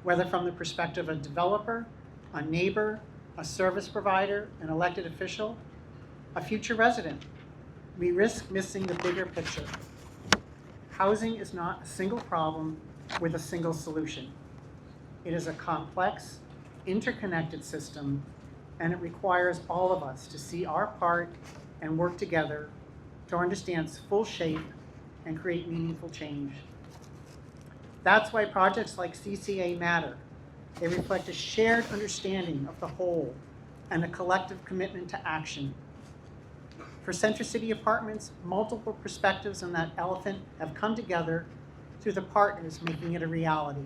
whether from the perspective of a developer, a neighbor, a service provider, an elected official, a future resident, we risk missing the bigger picture. Housing is not a single problem with a single solution. It is a complex, interconnected system, and it requires all of us to see our part and work together to understand its full shape and create meaningful change. That's why projects like CCA matter. They reflect a shared understanding of the whole and a collective commitment to action. For Center City Apartments, multiple perspectives on that elephant have come together through the partners making it a reality.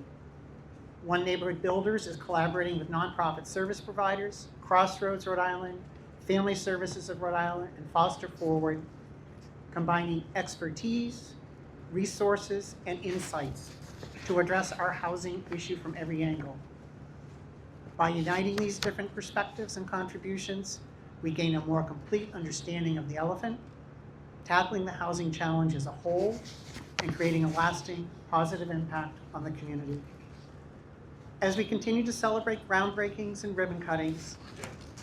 One Neighborhood Builders is collaborating with nonprofit service providers, Crossroads Rhode Island, Family Services of Rhode Island, and Foster Forward, combining expertise, resources, and insights to address our housing issue from every angle. By uniting these different perspectives and contributions, we gain a more complete understanding of the elephant, tackling the housing challenge as a whole, and creating a lasting, positive impact on the community. As we continue to celebrate groundbreakings and ribbon cuttings,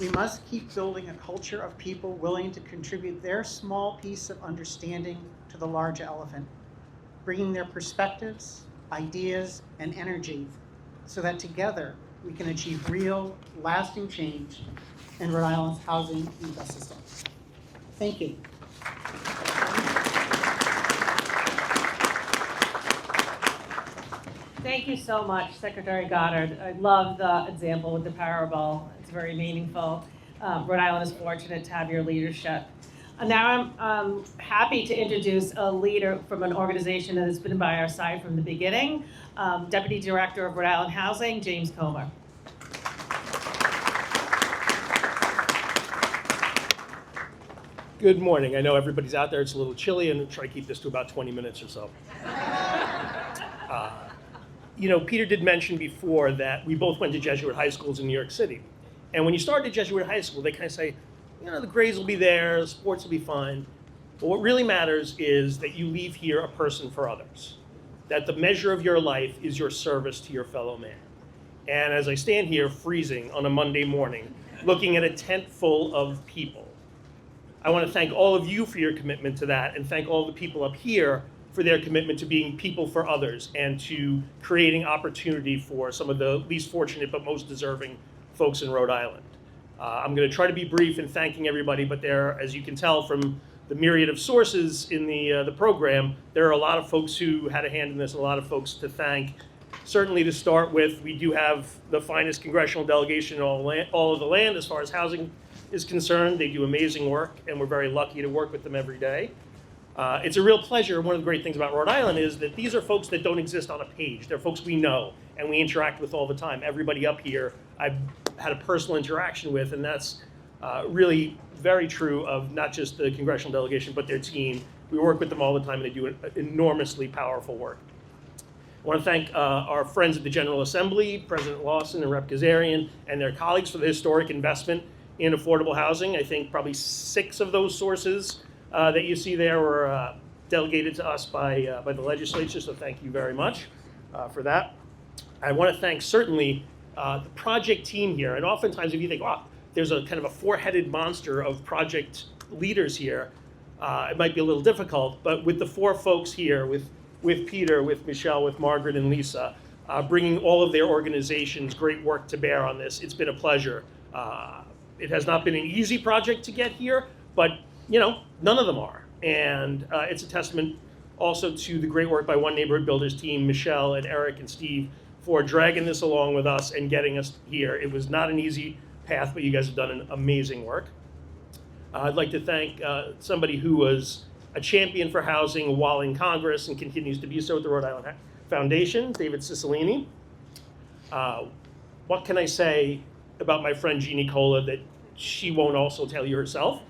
we must keep building a culture of people willing to contribute their small piece of understanding to the large elephant, bringing their perspectives, ideas, and energy so that together we can achieve real, lasting change in Rhode Island's housing ecosystem. Thank you. Thank you so much, Secretary Goddard. I love the example with the parable. It's very meaningful. Rhode Island is fortunate to have your leadership. Now I'm happy to introduce a leader from an organization that has been by our side from the beginning, Deputy Director of Rhode Island Housing, James Comer. Good morning. I know everybody's out there. It's a little chilly, and we'll try to keep this to about 20 minutes or so. Peter did mention before that we both went to Jesuit high schools in New York City. And when you start at Jesuit high school, they kind of say, the grades will be there, the sports will be fine. But what really matters is that you leave here a person for others, that the measure of your life is your service to your fellow man. And as I stand here freezing on a Monday morning, looking at a tent full of people, I want to thank all of you for your commitment to that, and thank all the people up here for their commitment to being people for others and to creating opportunity for some of the least fortunate but most deserving folks in Rhode Island. I'm going to try to be brief in thanking everybody, but there, as you can tell from the myriad of sources in the program, there are a lot of folks who had a hand in this, a lot of folks to thank. Certainly to start with, we do have the finest congressional delegation in all of the land as far as housing is concerned. They do amazing work, and we're very lucky to work with them every day. It's a real pleasure. One of the great things about Rhode Island is that these are folks that don't exist on a page. They're folks we know and we interact with all the time. Everybody up here I've had a personal interaction with, and that's really very true of not just the congressional delegation, but their team. We work with them all the time, and they do enormously powerful work. I want to thank our friends at the General Assembly, President Lawson and Rep. Kazarian, and their colleagues for the historic investment in affordable housing. I think probably 6 of those sources that you see there were delegated to us by the legislature, so thank you very much for that. I want to thank certainly the project team here, and oftentimes if you think, wow, there's a kind of a 4-headed monster of project leaders here, it might be a little difficult, but with the 4 folks here, with Peter, with Michelle, with Margaret and Lisa, bringing all of their organizations' great work to bear on this, it's been a pleasure. It has not been an easy project to get here, but none of them are. And it's a testament also to the great work by One Neighborhood Builders team, Michelle and Eric and Steve, for dragging this along with us and getting us here. It was not an easy path, but you guys have done an amazing work. I'd like to thank somebody who was a champion for housing while in Congress and continues to be so at the Rhode Island Foundation, David Cicilline. What can I say about my friend Jeannie Cola that she won't also tell you herself?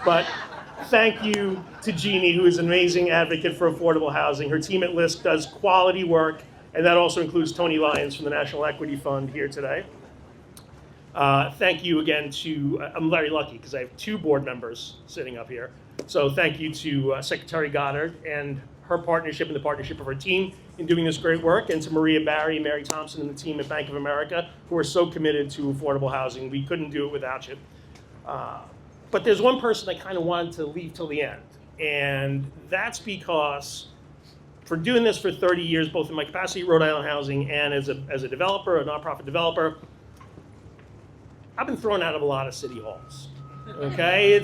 But thank you to Jeannie, who is an amazing advocate for affordable housing. Her team at LISC does quality work, and that also includes Tony Lyons from the National Equity Fund here today. Thank you again to, I'm very lucky because I have 2 board members sitting up here. So thank you to Secretary Goddard and her partnership and the partnership of her team in doing this great work, and to Maria Barry, Mary Thompson, and the team at Bank of America, who are so committed to affordable housing. We couldn't do it without you. But there's one person I kind of wanted to leave till the end, and that's because for doing this for 30 years, both in my capacity at Rhode Island Housing and as a developer, a nonprofit developer, I've been thrown out of a lot of city halls. Okay,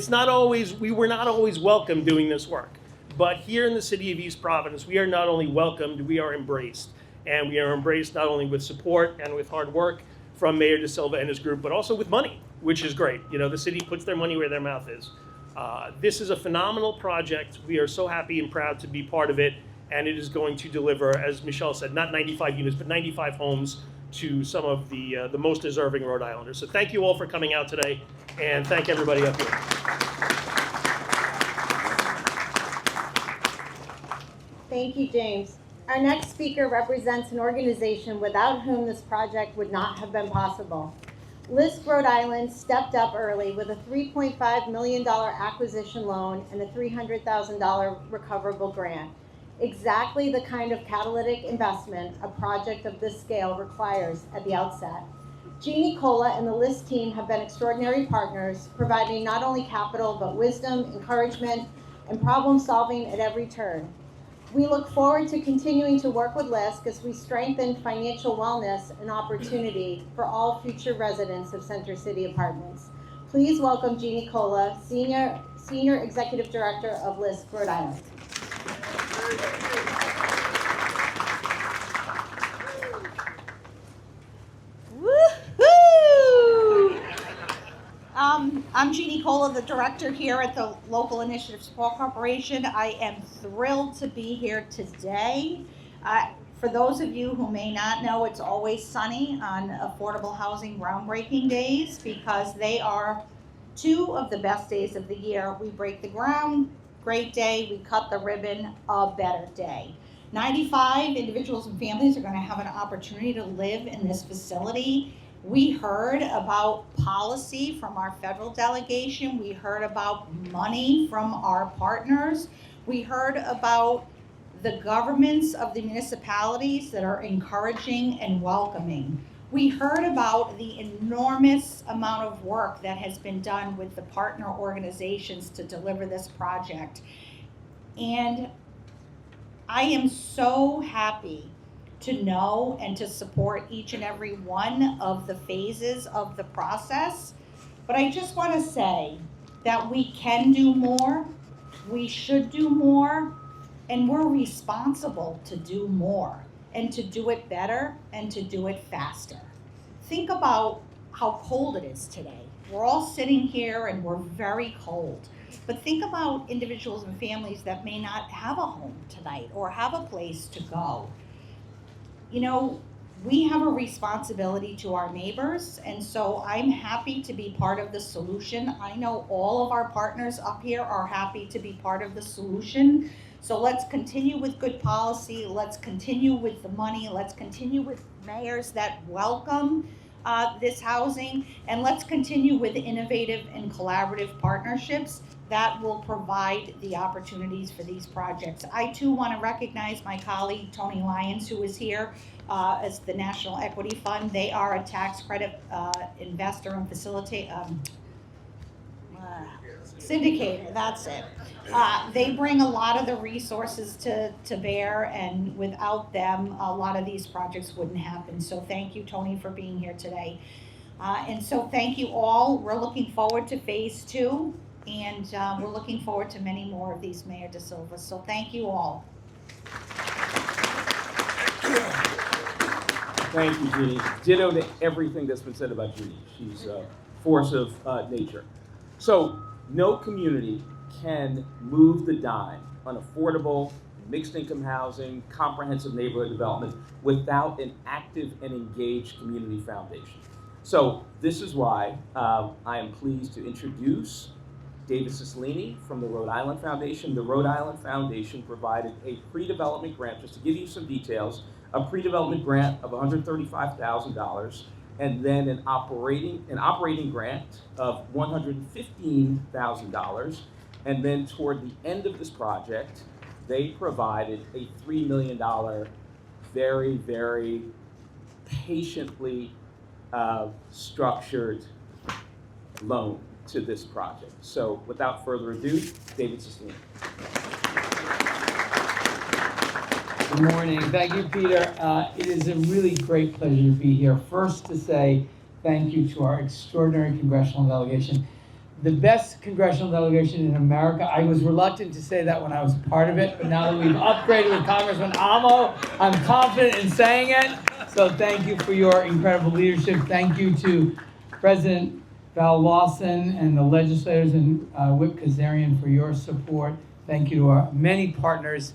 we were not always welcome doing this work. But here in the city of East Providence, we are not only welcomed, we are embraced. And we are embraced not only with support and with hard work from Mayor De Silva and his group, but also with money, which is great. The city puts their money where their mouth is. This is a phenomenal project. We are so happy and proud to be part of it. And it is going to deliver, as Michelle said, not 95 units, but 95 homes to some of the most deserving Rhode Islanders. So thank you all for coming out today, and thank everybody up here. Thank you, James. Our next speaker represents an organization without whom this project would not have been possible. LISC Rhode Island stepped up early with a $3.5 million acquisition loan and a $300,000 recoverable grant. Exactly the kind of catalytic investment a project of this scale requires at the outset. Jeannie Cola and the LISC team have been extraordinary partners, providing not only capital, but wisdom, encouragement, and problem solving at every turn. We look forward to continuing to work with LISC as we strengthen financial wellness and opportunity for all future residents of Center City Apartments. Please welcome Jeannie Cola, Senior Executive Director of LISC Rhode Island. Woo-hoo! I'm Jeannie Cola, the director here at the Local Initiative Support Corporation. I am thrilled to be here today. For those of you who may not know, it's always sunny on affordable housing groundbreaking days because they are two of the best days of the year. We break the ground, great day. We cut the ribbon, a better day. 95 individuals and families are going to have an opportunity to live in this facility. We heard about policy from our federal delegation. We heard about money from our partners. We heard about the governments of the municipalities that are encouraging and welcoming. We heard about the enormous amount of work that has been done with the partner organizations to deliver this project. And I am so happy to know and to support each and every one of the phases of the process. But I just want to say that we can do more, we should do more, and we're responsible to do more and to do it better and to do it faster. Think about how cold it is today. We're all sitting here and we're very cold. But think about individuals and families that may not have a home tonight or have a place to go. You know, we have a responsibility to our neighbors, and so I'm happy to be part of the solution. I know all of our partners up here are happy to be part of the solution. So let's continue with good policy, let's continue with the money, let's continue with mayors that welcome this housing, and let's continue with innovative and collaborative partnerships that will provide the opportunities for these projects. I too want to recognize my colleague Tony Lyons, who is here as the National Equity Fund. They are a tax credit investor and syndicator, that's it. They bring a lot of the resources to bear, and without them, a lot of these projects wouldn't happen. So thank you, Tony, for being here today. And so thank you all. We're looking forward to phase 2, and we're looking forward to many more of these, Mayor De Silva. So thank you all. Thank you, Jeannie. Ditto to everything that's been said about Jeannie. She's a force of nature. So no community can move the dime on affordable, mixed-income housing, comprehensive neighborhood development without an active and engaged community foundation. So this is why I am pleased to introduce David Cicilline from the Rhode Island Foundation. The Rhode Island Foundation provided a pre-development grant, just to give you some details, a pre-development grant of $135,000, and then an operating grant of $115,000. And then toward the end of this project, they provided a $3 million, very, very patiently structured loan to this project. So without further ado, David Cicilline. Good morning. Thank you, Peter. It is a really great pleasure to be here. First to say thank you to our extraordinary congressional delegation. The best congressional delegation in America. I was reluctant to say that when I was a part of it, but now that we've upgraded with Congressman Amo, I'm confident in saying it. So thank you for your incredible leadership. Thank you to President Val Lawson and the legislators and Whip Kazarian for your support. Thank you to our many partners.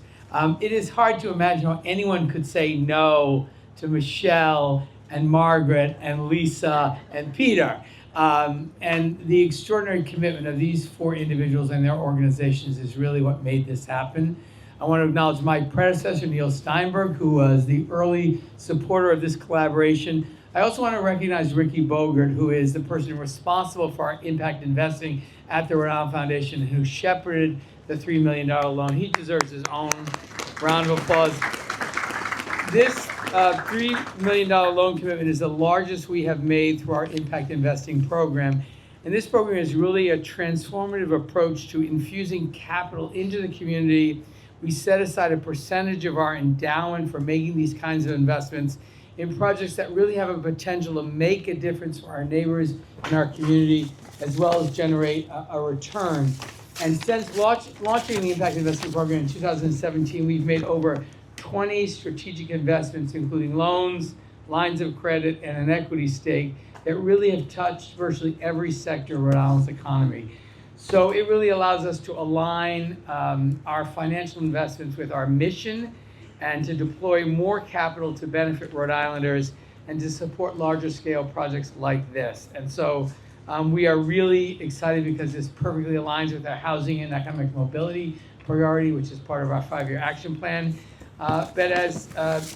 It is hard to imagine how anyone could say no to Michelle and Margaret and Lisa and Peter. And the extraordinary commitment of these 4 individuals and their organizations is really what made this happen. I want to acknowledge my predecessor, Neil Steinberg, who was the early supporter of this collaboration. I also want to recognize Ricky Bogert, who is the person responsible for our impact investing at the Rhode Island Foundation, who shepherded the $3 million loan. He deserves his own round of applause. This $3 million loan commitment is the largest we have made through our impact investing program. And this program is really a transformative approach to infusing capital into the community we set aside a percentage of our endowment for making these kinds of investments in projects that really have a potential to make a difference for our neighbors and our community, as well as generate a return. And since launching the Impact Investment Program in 2017, we've made over 20 strategic investments, including loans, lines of credit, and an equity stake that really have touched virtually every sector of Rhode Island's economy. So it really allows us to align our financial investments with our mission and to deploy more capital to benefit Rhode Islanders and to support larger scale projects like this. And so we are really excited because this perfectly aligns with our housing and economic mobility priority, which is part of our 5-year action plan. But as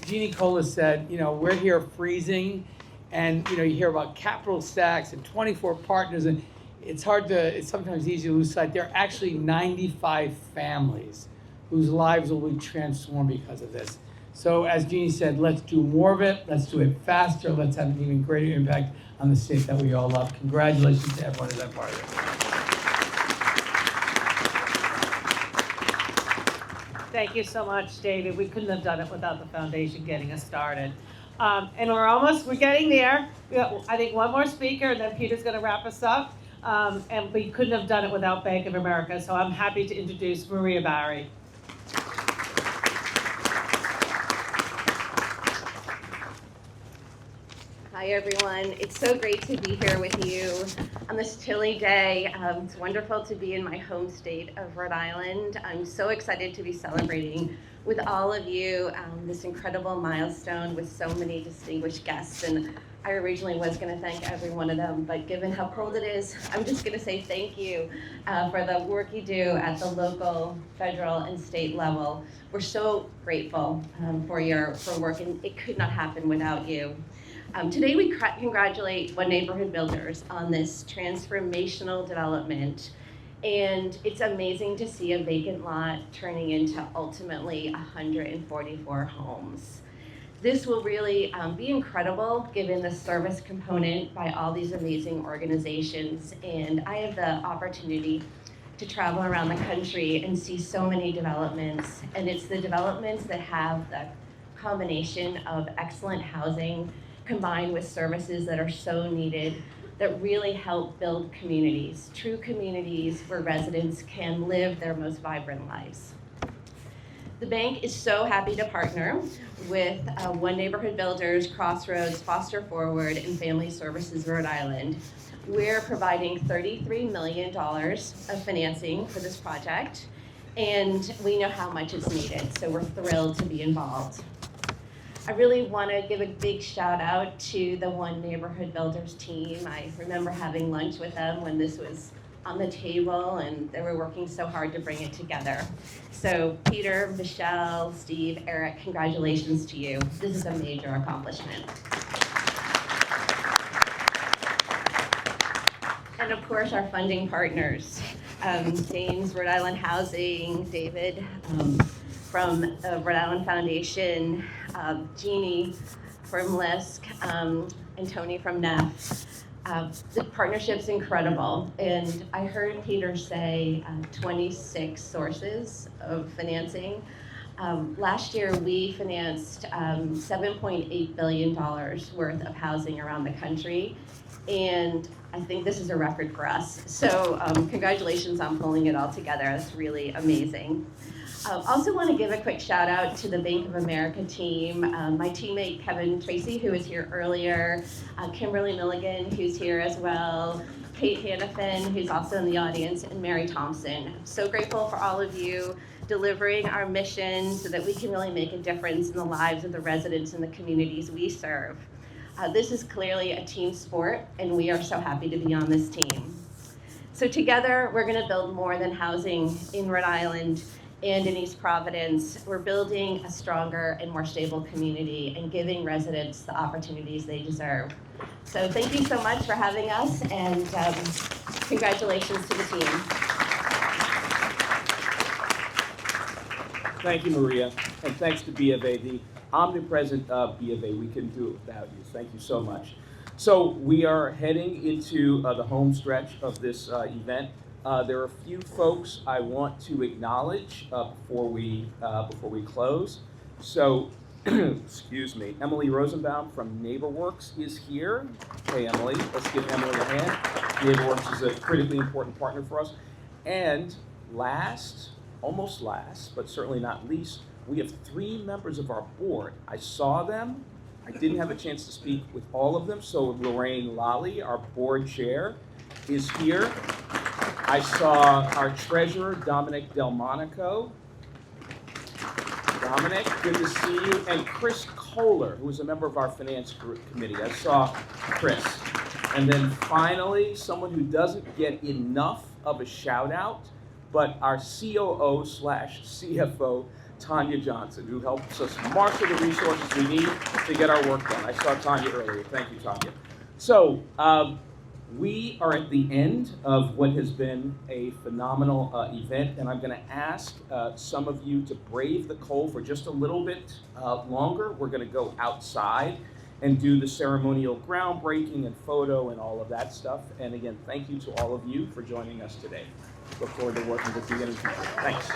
Jeannie Cola said, we're here freezing, and you hear about capital stacks and 24 partners, and it's sometimes easy to lose sight. There are actually 95 families whose lives will be transformed because of this. So as Jeannie said, let's do more of it, let's do it faster, let's have an even greater impact on the state that we all love. Congratulations to everyone who's been part of it. Thank you so much, David. We couldn't have done it without the foundation getting us started. And we're getting there. We got, I think, one more speaker, and then Peter's going to wrap us up. And we couldn't have done it without Bank of America, so I'm happy to introduce Maria Barry. Hi everyone, it's so great to be here with you on this chilly day. It's wonderful to be in my home state of Rhode Island. I'm so excited to be celebrating with all of you this incredible milestone with so many distinguished guests. And I originally was going to thank every one of them, but given how cold it is, I'm just going to say thank you for the work you do at the local, federal, and state level. We're so grateful for your work, and it could not happen without you. Today we congratulate One Neighborhood Builders on this transformational development, and it's amazing to see a vacant lot turning into ultimately 144 homes. This will really be incredible given the service component by all these amazing organizations, and I have the opportunity to travel around the country and see so many developments, and it's the developments that have the combination of excellent housing combined with services that are so needed that really help build communities, true communities where residents can live their most vibrant lives. The bank is so happy to partner with One Neighborhood Builders, Crossroads, Foster Forward, and Family Services Rhode Island. We're providing $33 million of financing for this project, and we know how much it's needed, so we're thrilled to be involved. I really want to give a big shout out to the One Neighborhood Builders team. I remember having lunch with them when this was on the table, and they were working so hard to bring it together. So Peter, Michelle, Steve, Eric, congratulations to you. This is a major accomplishment. And of course, our funding partners, James, Rhode Island Housing, David from the Rhode Island Foundation, Jeannie from LISC, and Tony from NEF. The partnership's incredible, and I heard Peter say 26 sources of financing. Last year, we financed $7.8 billion worth of housing around the country, and I think this is a record for us. So congratulations on pulling it all together. That's really amazing. Also want to give a quick shout out to the Bank of America team, my teammate Kevin Tracy, who was here earlier, Kimberly Milligan, who's here as well, Kate Hannafin, who's also in the audience, and Mary Thompson. I'm so grateful for all of you delivering our mission so that we can really make a difference in the lives of the residents and the communities we serve. This is clearly a team sport, and we are so happy to be on this team. So together, we're going to build more than housing in Rhode Island and in East Providence. We're building a stronger and more stable community and giving residents the opportunities they deserve. So thank you so much for having us, and congratulations to the team. Thank you, Maria, and thanks to B of A, the omnipresent B of A. We couldn't do it without you. Thank you so much. So we are heading into the home stretch of this event. There are a few folks I want to acknowledge before we close. So, excuse me, Emily Rosenbaum from NeighborWorks is here. Hey, Emily, let's give Emily a hand. NeighborWorks is a critically important partner for us. And last, almost last, but certainly not least, we have 3 members of our board. I saw them. I didn't have a chance to speak with all of them, so Lorraine Lally, our board chair, is here. I saw our treasurer, Dominic Delmonico. Dominic, good to see you. And Chris Kohler, who is a member of our finance group committee. I saw Chris. And then finally, someone who doesn't get enough of a shout out, but our COO/CFO, Tanya Johnson, who helps us marshal the resources we need to get our work done. I saw Tanya earlier. Thank you, Tanya. So we are at the end of what has been a phenomenal event, and I'm going to ask some of you to brave the cold for just a little bit longer. We're going to go outside and do the ceremonial groundbreaking and photo and all of that stuff. And again, thank you to all of you for joining us today. Look forward to working with you in the future. Thanks.